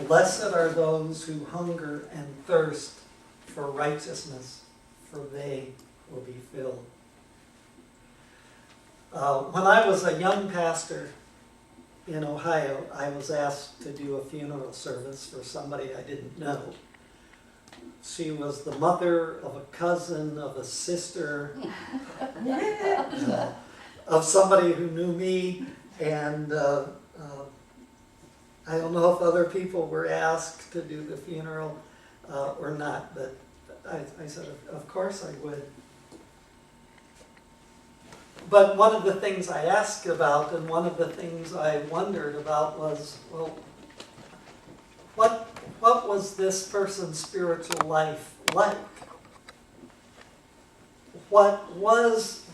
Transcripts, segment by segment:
Blessed are those who hunger and thirst for righteousness, for they will be filled. When I was a young pastor in Ohio, I was asked to do a funeral service for somebody I didn't know. She was the mother of a cousin, of a sister, of somebody who knew me, and I don't know if other people were asked to do the funeral or not, but I said, of course I would. But one of the things I asked about, and one of the things I wondered about was, well, what was this person's spiritual life like? Where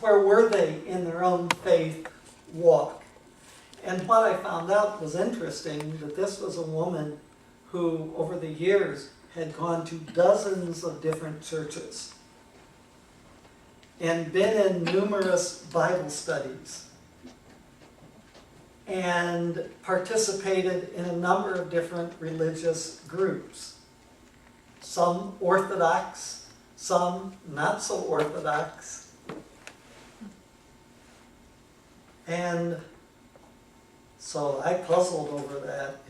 were they in their own faith walk? And what I found out was interesting, that this was a woman who, over the years, had gone to dozens of different churches and been in numerous Bible studies and participated in a number of different religious groups. Some Orthodox, some not so Orthodox. And so I puzzled over that,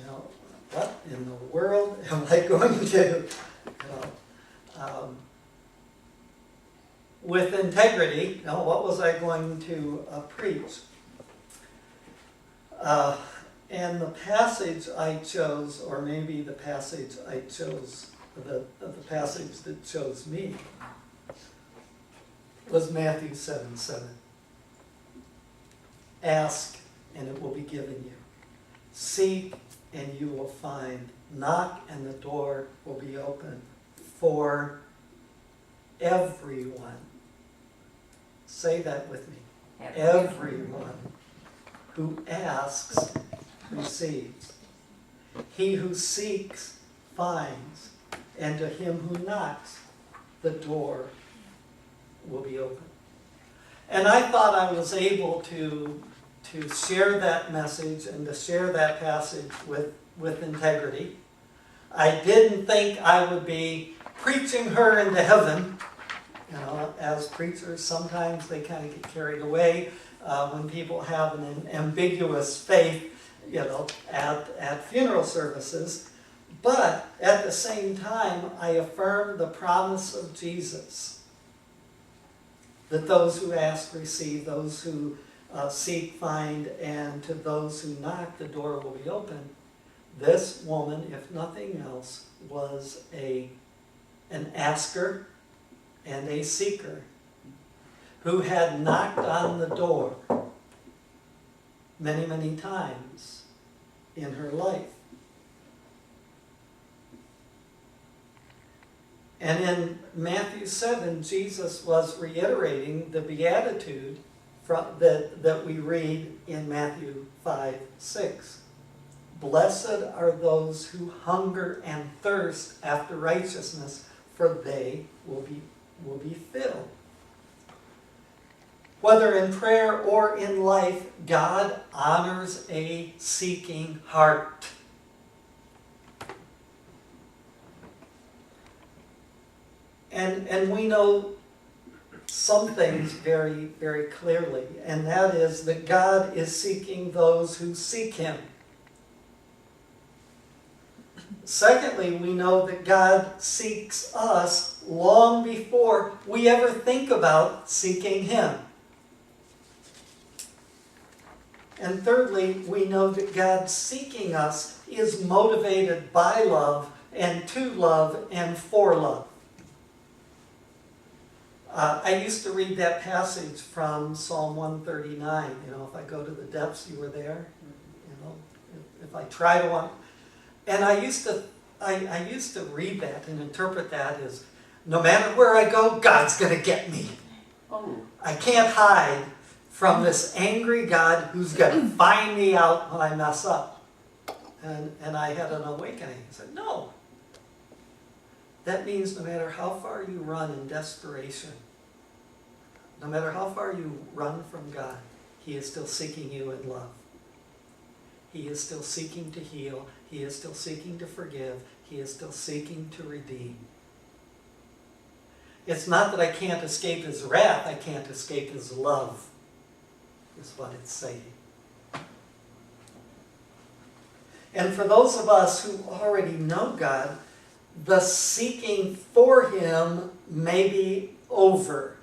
what in the world am I going to, with integrity, what was I going to preach? And the passage I chose, or maybe the passage I chose, the passage that chose me, was Matthew 7:7. Ask, and it will be given you. Seek, and you will find. Knock, and the door will be open for everyone. Say that with me. Everyone who asks receives. He who seeks finds, and to him who knocks, the door will be open. And I thought I was able to share that message and to share that passage with integrity. I didn't think I would be preaching her into heaven. As preachers, sometimes they kind of get carried away when people have an ambiguous faith, at funeral services. But at the same time, I affirm the promise of Jesus that those who ask receive, those who seek find, and to those who knock, the door will be open. This woman, if nothing else, was an asker and a seeker who had knocked on the door many, many times in her life. And in Matthew 7, Jesus was reiterating the beatitude that we read in Matthew 5:6. Blessed are those who hunger and thirst after righteousness, for they will be filled. Whether in prayer or in life, God honors a seeking heart. And we know some things very, very clearly, and that is that God is seeking those who seek Him. Secondly, we know that God seeks us long before we ever think about seeking Him. And thirdly, we know that God seeking us is motivated by love and to love and for love. I used to read that passage from Psalm 139. If I go to the depths, you were there. If I try to want, and I used to read that and interpret that as, no matter where I go, God's going to get me. Oh. I can't hide from this angry God who's going to find me out when I mess up. And I had an awakening. I said, no. That means no matter how far you run in desperation, no matter how far you run from God, He is still seeking you in love. He is still seeking to heal. He is still seeking to forgive. He is still seeking to redeem. It's not that I can't escape his wrath. I can't escape his love, is what it's saying. And for those of us who already know God, the seeking for him may be over.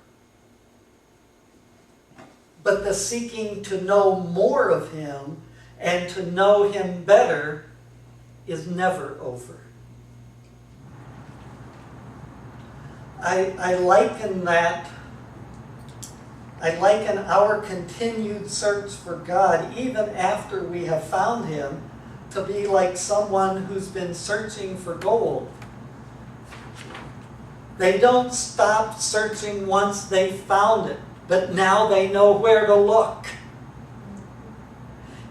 But the seeking to know more of him and to know him better is never over. I liken our continued search for God, even after we have found him, to be like someone who's been searching for gold. They don't stop searching once they found it, but now they know where to look.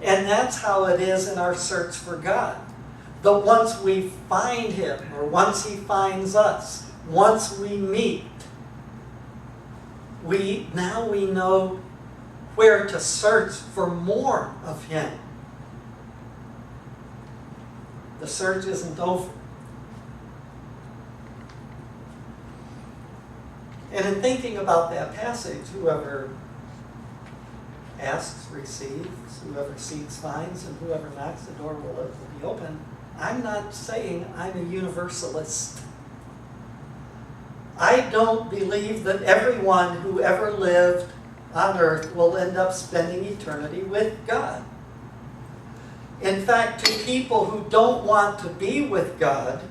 And that's how it is in our search for God. That once we find him, or once he finds us, once we meet, now we know where to search for more of him. The search isn't over. And in thinking about that passage, whoever asks receives, whoever seeks finds, and whoever knocks the door will be open, I'm not saying I'm a universalist. I don't believe that everyone who ever lived on earth will end up spending eternity with God. In fact, to people who don't want to be with God,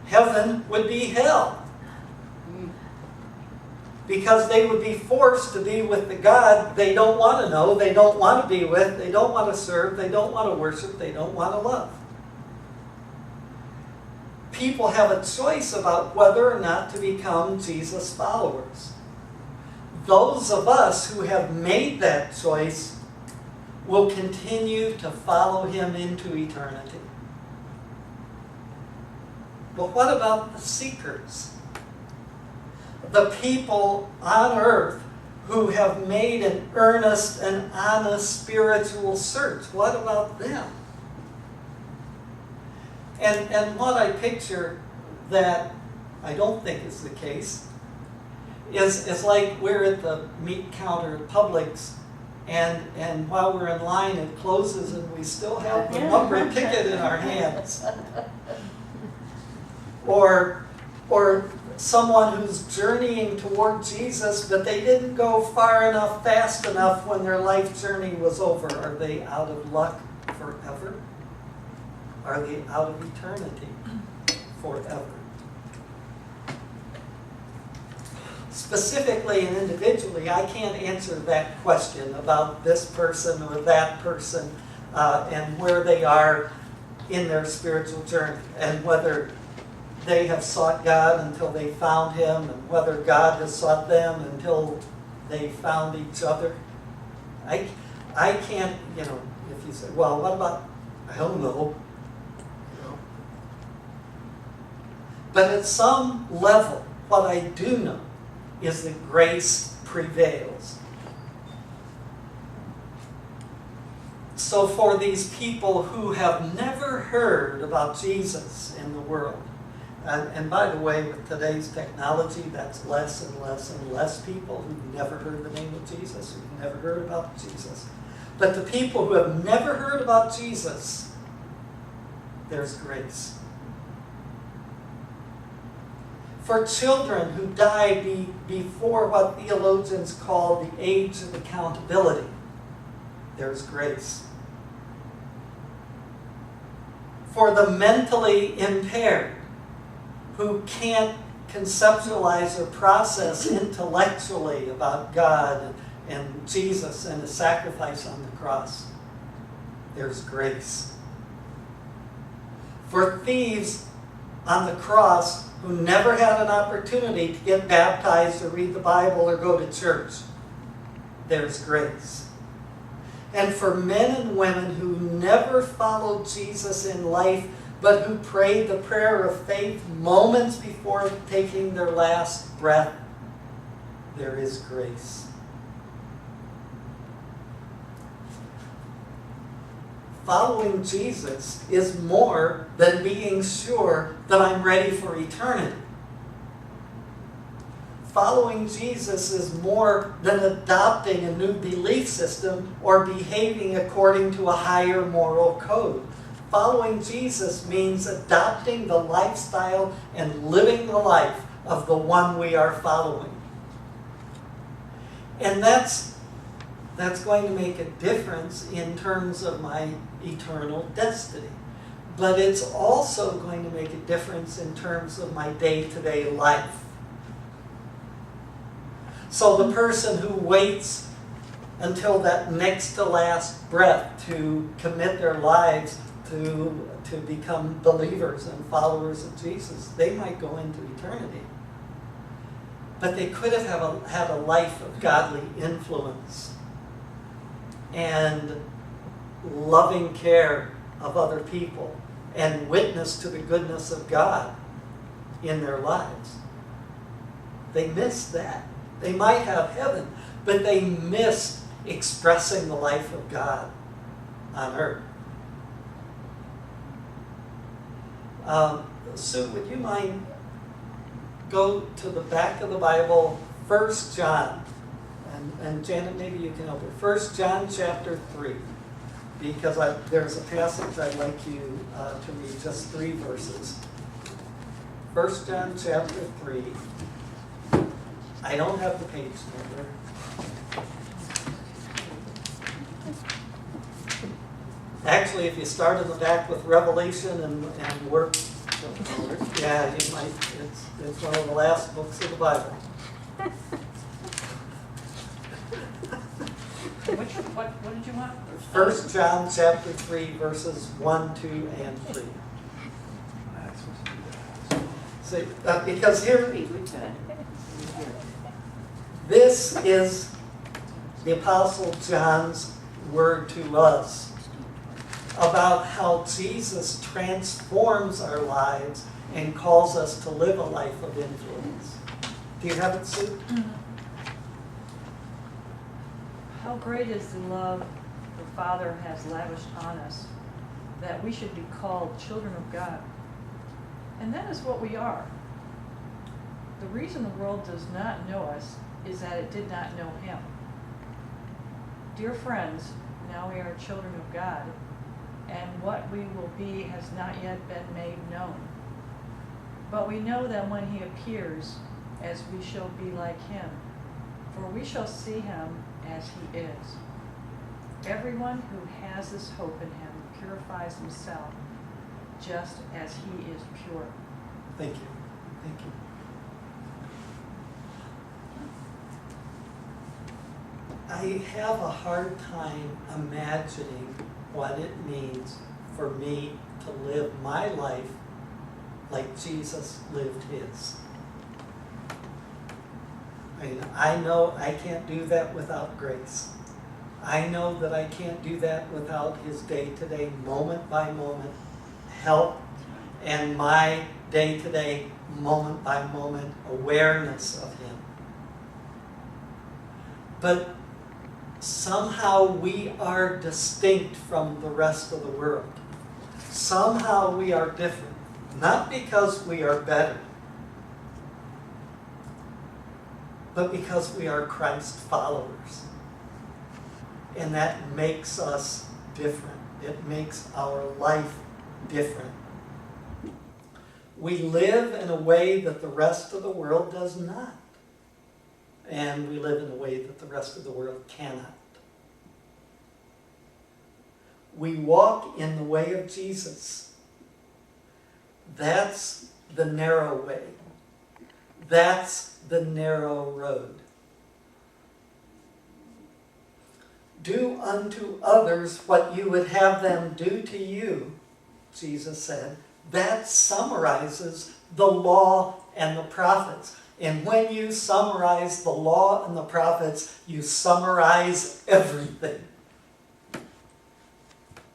heaven would be hell. Because they would be forced to be with the God they don't want to know, they don't want to be with, they don't want to serve, they don't want to worship, they don't want to love. People have a choice about whether or not to become Jesus' followers. Those of us who have made that choice will continue to follow him into eternity. But what about the seekers? The people on earth who have made an earnest and honest spiritual search. What about them? And what I picture that I don't think is the case is like we're at the meat counter at Publix, and while we're in line it closes and we still have the number ticket in our hands. Or someone who's journeying toward Jesus, but they didn't go far enough, fast enough when their life journey was over. Are they out of luck forever? Are they out of eternity forever? Specifically and individually, I can't answer that question about this person or that person and where they are in their spiritual journey, and whether they have sought God until they found him, and whether God has sought them until they found each other. I can't, if you say, well, what about, I don't know. But at some level, what I do know is that grace prevails. So for these people who have never heard about Jesus in the world, and by the way, with today's technology, that's less and less and less people who've never heard the name of Jesus, who've never heard about Jesus. But the people who have never heard about Jesus, there's grace. For children who died before what theologians call the age of accountability, there's grace. For the mentally impaired who can't conceptualize or process intellectually about God and Jesus and his sacrifice on the cross, there's grace. For thieves on the cross who never had an opportunity to get baptized or read the Bible or go to church, there's grace. And for men and women who never followed Jesus in life, but who prayed the prayer of faith moments before taking their last breath, there is grace. following Jesus is more than being sure that I'm ready for eternity. Following Jesus is more than adopting a new belief system or behaving according to a higher moral code. Following Jesus means adopting the lifestyle and living the life of the one we are following. And that's going to make a difference in terms of my eternal destiny. But it's also going to make a difference in terms of my day-to-day life. So the person who waits until that next to last breath to commit their lives to become believers and followers of Jesus, they might go into eternity. But they could have had a life of godly influence and loving care of other people and witness to the goodness of God in their lives. They missed that. They might have heaven, but they missed expressing the life of God on earth. Sue, would you mind go to the back of the Bible, 1 John. And Janet, maybe you can help me. 1 John chapter 3. Because there's a passage I'd like you to read, just 3 verses. 1 John chapter 3. I don't have the page number. Actually, if you start in the back with Revelation and work forward, yeah, you might. It's one of the last books of the Bible. What did you want? 1 John chapter 3, verses 1, 2, and 3. See, because here, this is the Apostle John's word to us about how Jesus transforms our lives and calls us to live a life of influence. Do you have it, Sue? Mm-hmm. How great is the love the Father has lavished on us, that we should be called children of God. And that is what we are. The reason the world does not know us is that it did not know Him. Dear friends, now we are children of God, and what we will be has not yet been made known. But we know that when He appears, as we shall be like Him, for we shall see Him as He is. Everyone who has this hope in Him purifies himself, just as He is pure. Thank you. Thank you. I have a hard time imagining what it means for me to live my life like Jesus lived His. I know I can't do that without grace. I know that I can't do that without His day-to-day, moment-by-moment help and my day-to-day, moment-by-moment awareness of Him. But somehow we are distinct from the rest of the world. Somehow we are different. Not because we are better, but because we are Christ followers. And that makes us different. It makes our life different. We live in a way that the rest of the world does not. And we live in a way that the rest of the world cannot. We walk in the way of Jesus. That's the narrow way. That's the narrow road. Do unto others what you would have them do to you, Jesus said. That summarizes the law and the prophets. And when you summarize the law and the prophets, you summarize everything.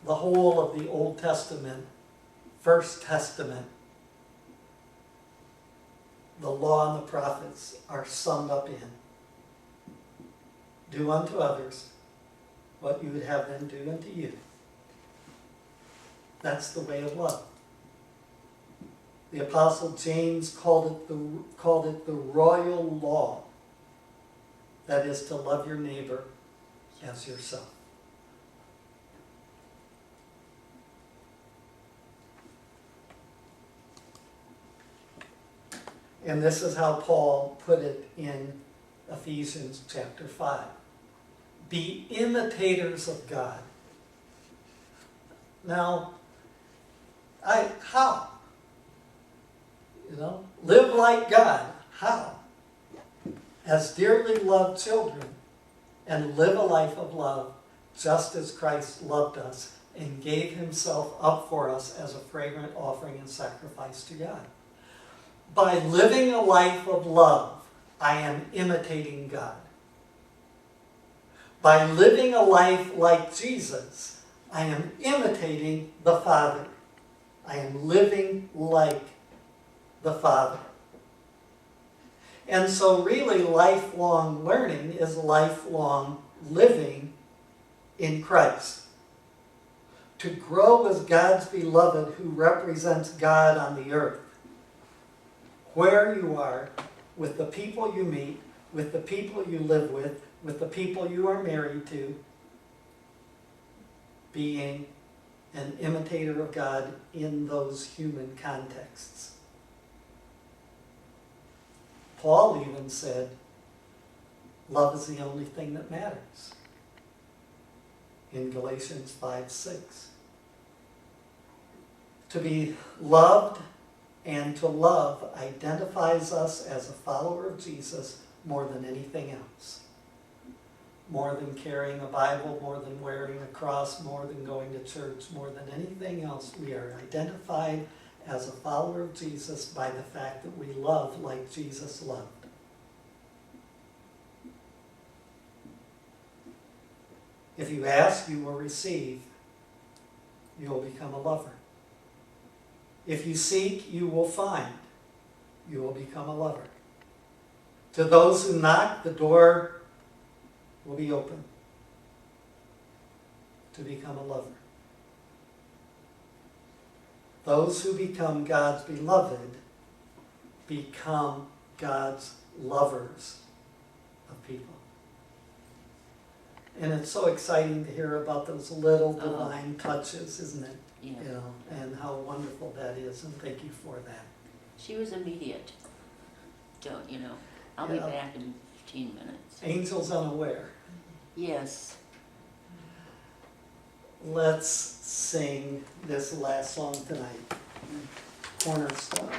The whole of the Old Testament, First Testament, the law and the prophets are summed up in. Do unto others what you would have them do unto you. That's the way of love. The Apostle James called it the royal law. That is to love your neighbor as yourself. And this is how Paul put it in Ephesians chapter 5. Be imitators of God. Now, how? Live like God. How? As dearly loved children, and live a life of love, just as Christ loved us and gave himself up for us as a fragrant offering and sacrifice to God. By living a life of love, I am imitating God. By living a life like Jesus, I am imitating the Father. I am living like the Father. And so really lifelong learning is lifelong living in Christ. To grow as God's beloved who represents God on the earth. Where you are, with the people you meet, with the people you live with the people you are married to, being an imitator of God in those human contexts. Paul even said, love is the only thing that matters. In Galatians 5:6. To be loved and to love identifies us as a follower of Jesus more than anything else. More than carrying a Bible, more than wearing a cross, more than going to church, more than anything else, we are identified as a follower of Jesus by the fact that we love like Jesus loved. If you ask, you will receive. You will become a lover. If you seek, you will find. You will become a lover. To those who knock, the door will be open to become a lover. Those who become God's beloved become God's lovers of people. And it's so exciting to hear about those little divine touches, isn't it? Yeah. And how wonderful that is, and thank you for that. She was immediate. I'll be Yeah. back in 15 minutes. Angels unaware. Yes. Let's sing this last song tonight, Cornerstone.